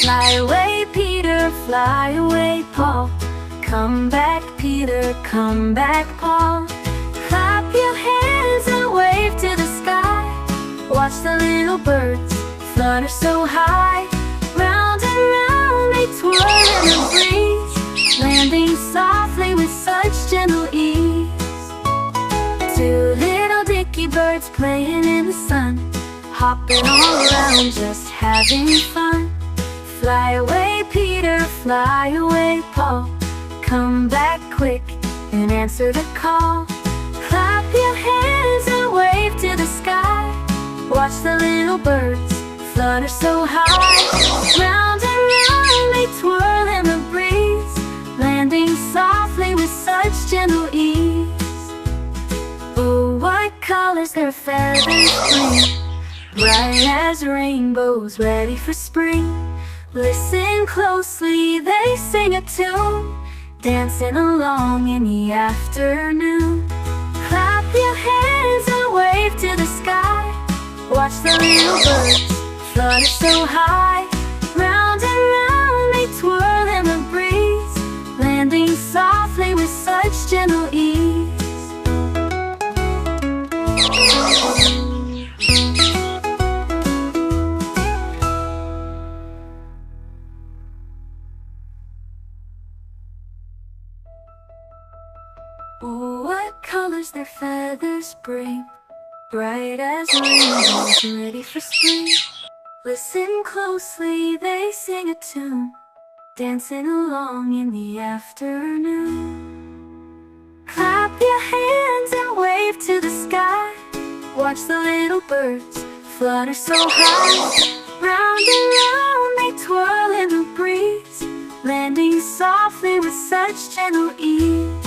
Fly away, Peter, fly away, Paul. Come back, Peter, come back, Paul. Clap your hands and wave to the sky. Watch the little birds flutter so high. Round and round they twirl in the breeze, landing softly with such gentle ease. Two little dicky birds playing in the sun, hopping all around just having fun. Fly away, Peter, fly away, Paul. Come back quick and answer the call. Clap your hands and wave to the sky. Watch the little birds flutter so high. Round and round they twirl in the breeze, landing softly with such gentle ease. Oh, what colors their feathers bring, bright as rainbows ready for spring. Listen closely, they sing a tune, dancing along in the afternoon. Clap your hands and wave to the sky. Watch the little birds flutter so high. Round and round they twirl in the breeze, landing softly with such gentle ease. Oh, what colors their feathers bring, bright as rainbows ready for spring. Listen closely, they sing a tune, dancing along in the afternoon. Clap your hands and wave to the sky. Watch the little birds flutter so high. Round and round they twirl in the breeze, landing softly with such gentle ease.